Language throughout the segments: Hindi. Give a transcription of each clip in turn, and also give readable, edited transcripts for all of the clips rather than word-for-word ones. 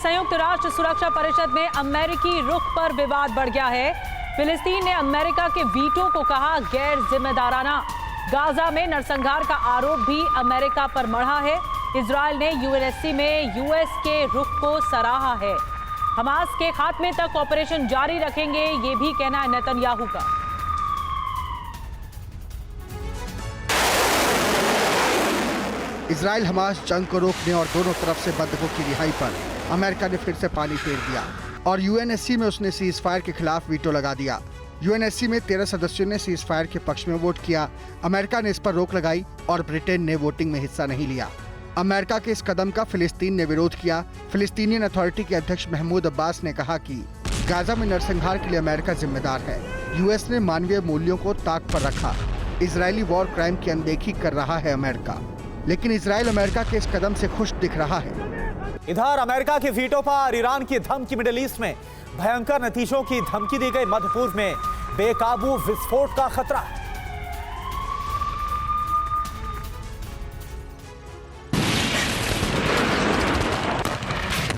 संयुक्त राष्ट्र सुरक्षा परिषद में अमेरिकी रुख पर विवाद बढ़ गया है। फिलिस्तीन ने अमेरिका के वीटो को कहा गैर जिम्मेदाराना। गाजा में नरसंहार का आरोप भी अमेरिका पर मढ़ा है। इजरायल ने यूएनएससी में यूएस के रुख को सराहा है। हमास के खात्मे तक ऑपरेशन जारी रखेंगे, ये भी कहना है नेतन्याहू का। इजरायल हमास जंग को रोकने और दोनों तरफ से बंधकों की रिहाई पर अमेरिका ने फिर से पानी फेर दिया और यूएनएससी में उसने सीज फायर के खिलाफ वीटो लगा दिया। यूएनएससी में 13 सदस्यों ने सीज फायर के पक्ष में वोट किया। अमेरिका ने इस पर रोक लगाई और ब्रिटेन ने वोटिंग में हिस्सा नहीं लिया। अमेरिका के इस कदम का फिलिस्तीन ने विरोध किया। फिलिस्तीनियन अथॉरिटी के अध्यक्ष महमूद अब्बास ने कहा कि गाजा में नरसंहार के लिए अमेरिका जिम्मेदार है। यूएस ने मानवीय मूल्यों को ताक पर रखा। इजरायली वॉर क्राइम की अनदेखी कर रहा है अमेरिका, लेकिन इजरायल अमेरिका के इस कदम से खुश दिख रहा है। इधर अमेरिका के वीटो पर ईरान की धमकी। मिडिल ईस्ट में भयंकर नतीजों की धमकी दी गई। मध्य पूर्व में बेकाबू विस्फोट का खतरा।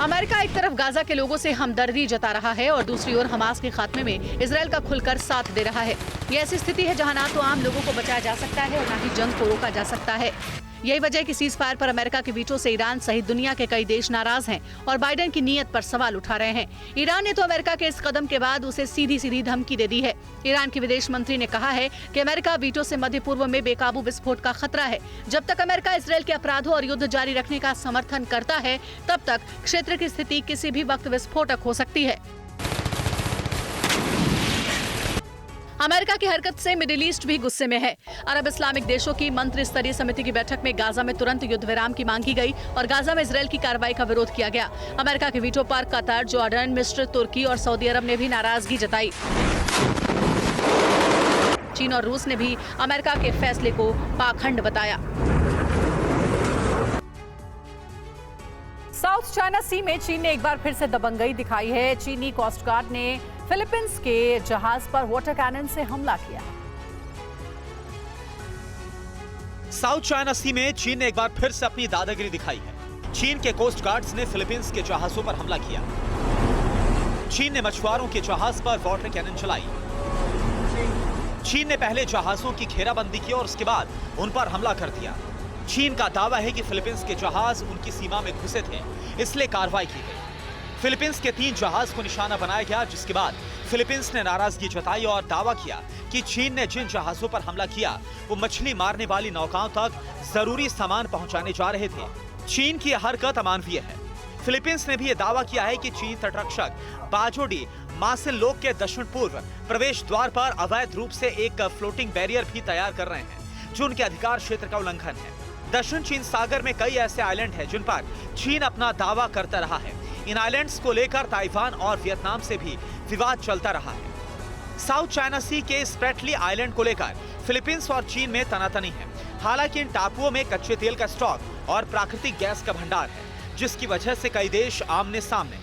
अमेरिका एक तरफ गाजा के लोगों से हमदर्दी जता रहा है और दूसरी ओर हमास के खात्मे में इजरायल का खुलकर साथ दे रहा है। ये ऐसी स्थिति है जहां ना तो आम लोगों को बचाया जा सकता है और ना ही जंग को रोका जा सकता है। यही वजह कि सीज फायर पर अमेरिका के वीटो से ईरान सहित दुनिया के कई देश नाराज हैं और बाइडेन की नीयत पर सवाल उठा रहे हैं। ईरान ने तो अमेरिका के इस कदम के बाद उसे सीधी सीधी धमकी दे दी है। ईरान के विदेश मंत्री ने कहा है कि अमेरिका वीटो से मध्य पूर्व में बेकाबू विस्फोट का खतरा है। जब तक अमेरिका इजरायल के अपराधों और युद्ध जारी रखने का समर्थन करता है, तब तक क्षेत्र की स्थिति किसी भी वक्त विस्फोटक हो सकती है। अमेरिका की हरकत से मिडिल ईस्ट भी गुस्से में है। अरब इस्लामिक देशों की मंत्री स्तरीय समिति की बैठक में गाजा में तुरंत युद्ध विराम की मांग की गई और गाजा में इजरायल की कार्रवाई का विरोध किया गया। अमेरिका के वीटो पर कतर, जॉर्डन, मिस्र, तुर्की और सऊदी अरब ने भी नाराजगी जताई। चीन और रूस ने भी अमेरिका के फैसले को पाखंड बताया। साउथ चाइना सी में चीन ने एक बार फिर से दबंगई दिखाई है। चीनी कोस्ट गार्ड ने फिलीपींस के जहाज पर वाटर कैनन से हमला किया। साउथ चाइना सी में चीन ने एक बार फिर से अपनी दादागिरी दिखाई है। चीन के कोस्ट गार्ड्स ने फिलीपींस के जहाजों पर हमला किया। चीन ने मछुआरों के जहाज पर वाटर कैनन चलाई। चीन ने पहले जहाजों की घेराबंदी की और उसके बाद उन पर हमला कर दिया। चीन का दावा है कि फिलीपींस के जहाज उनकी सीमा में घुसे थे, इसलिए कार्रवाई की गई। फिलीपींस के 3 जहाज को निशाना बनाया गया, जिसके बाद फिलीपींस ने नाराजगी जताई और दावा किया कि चीन ने जिन जहाजों पर हमला किया वो मछली मारने वाली नौकाओं तक जरूरी सामान पहुंचाने जा रहे थे। चीन की यह हरकत अमानवीय है। फिलीपींस ने भी यह दावा किया है कि चीन तटरक्षक बाजोडी मासिनलोक के दक्षिण पूर्व प्रवेश द्वार पर अवैध रूप से एक फ्लोटिंग बैरियर भी तैयार कर रहे हैं, जो उनके अधिकार क्षेत्र का उल्लंघन है। दक्षिण चीन सागर में कई ऐसे आइलैंड हैं जिन पर चीन अपना दावा करता रहा है। इन आइलैंड्स को लेकर ताइवान और वियतनाम से भी विवाद चलता रहा है। साउथ चाइना सी के स्प्रेटली आइलैंड को लेकर फिलीपींस और चीन में तनातनी है। हालांकि इन टापुओं में कच्चे तेल का स्टॉक और प्राकृतिक गैस का भंडार है, जिसकी वजह से कई देश आमने सामने